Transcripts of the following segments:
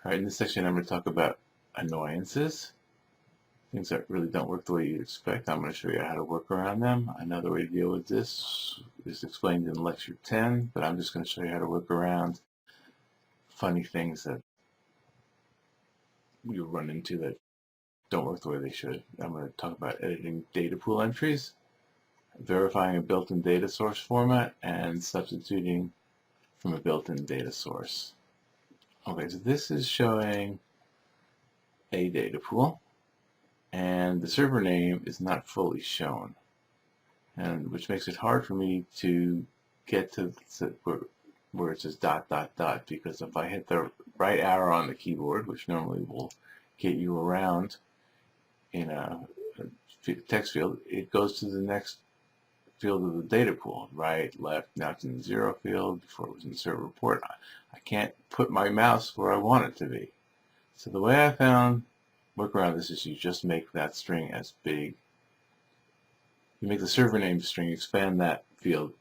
Alright, in this section I'm going to talk about annoyances, things that really don't work the way you expect. I'm going to show you how to work around them. Another way to deal with this is explained in lecture 10, but I'm just going to show you how to work around funny things that you'll run into that don't work the way they should. I'm going to talk about editing data pool entries, verifying a built-in data source format, and substituting from a built-in data source. Okay, so this is showing a data pool, and the server name is not fully shown, and which makes it hard for me to get to where it says ... because if I hit the right arrow on the keyboard, which normally will get you around in a text field, it goes to the next field of the data pool, right, left. Now it's in the 0 field. Before it was in the server report. I can't put my mouse where I want it to be. So the way I found workaround this is you just make that string as big. You make the server name string, expand that field,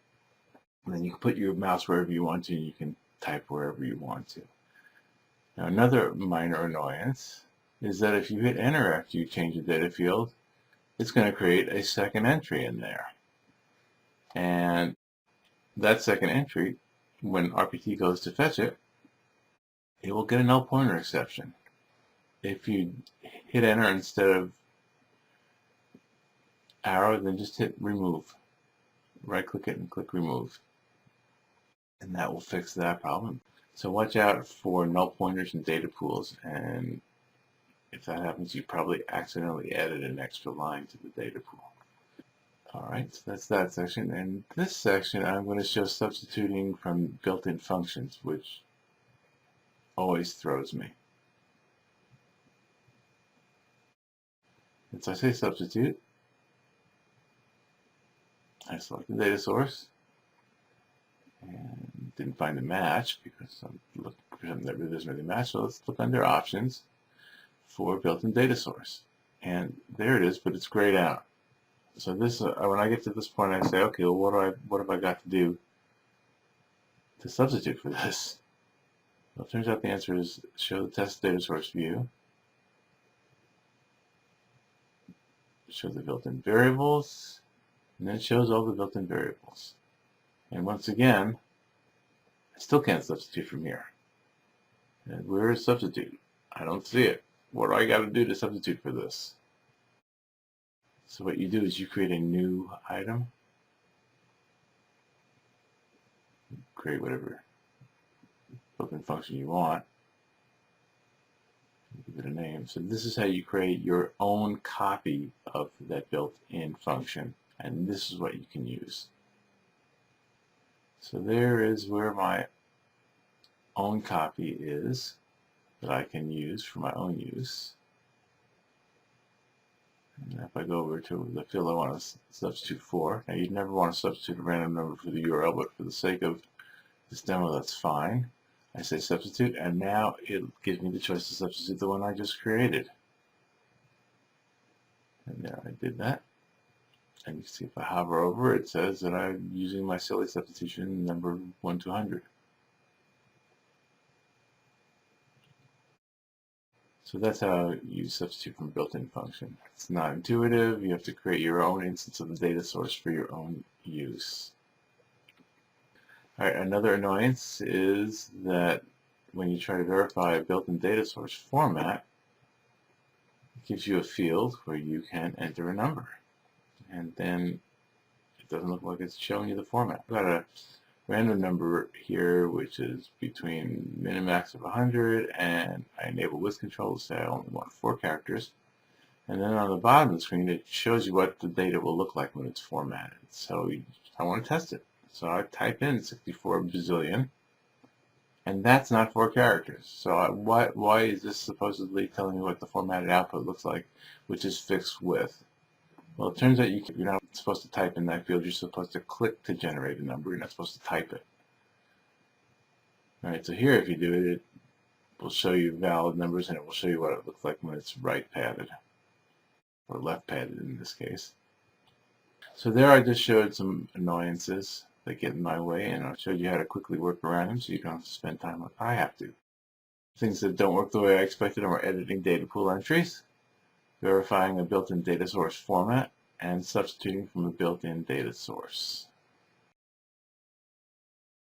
and then you can put your mouse wherever you want to, and you can type wherever you want to. Now another minor annoyance is that if you hit enter after you change the data field, it's going to create a second entry in there. And that second entry, when RPT goes to fetch it, it will get a null pointer exception. If you hit enter instead of arrow, then just hit remove. Right click it and click remove. And that will fix that problem. So watch out for null pointers and data pools, and if that happens, you probably accidentally added an extra line to the data pool. Alright, so that's that section. And this section I'm going to show substituting from built-in functions, which always throws me. And so I say substitute. I select the data source and didn't find a match because I'm looking for something that really doesn't really match. So let's look under options for built-in data source. And there it is, but it's grayed out. So this, when I get to this point, I say, okay, well, what have I got to do to substitute for this? Well, it turns out the answer is show the test data source view, show the built-in variables, and then it shows all the built-in variables. And once again, I still can't substitute from here. And where is substitute? I don't see it. What do I got to do to substitute for this? So what you do is you create a new item, create whatever built-in function you want, give it a name. So this is how you create your own copy of that built-in function, and this is what you can use. So there is where my own copy is that I can use for my own use. And if I go over to the field I want to substitute for, now you'd never want to substitute a random number for the URL, but for the sake of this demo, that's fine. I say substitute, and now it gives me the choice to substitute the one I just created. And there, I did that. And you can see if I hover over, it says that I'm using my silly substitution number 1 to 100. So that's how you substitute from a built-in function. It's not intuitive. You have to create your own instance of the data source for your own use. Alright, another annoyance is that when you try to verify a built-in data source format, it gives you a field where you can enter a number. And then it doesn't look like it's showing you the format. I've got a random number here which is between min and max of 100, and I enable with control to say I only want 4 characters. And then on the bottom of the screen it shows you what the data will look like when it's formatted. So I want to test it. So I type in 64 bazillion, and that's not 4 characters. So why is this supposedly telling me what the formatted output looks like, which is fixed with? Well, it turns out you're not supposed to type in that field. You're supposed to click to generate a number. You're not supposed to type it. Alright, so here if you do it, it will show you valid numbers, and it will show you what it looks like when it's right padded, or left padded in this case. So there I just showed some annoyances that get in my way, and I showed you how to quickly work around them so you don't have to spend time like I have to. Things that don't work the way I expected are editing data pool entries, verifying a built-in data source format, and substituting from a built-in data source.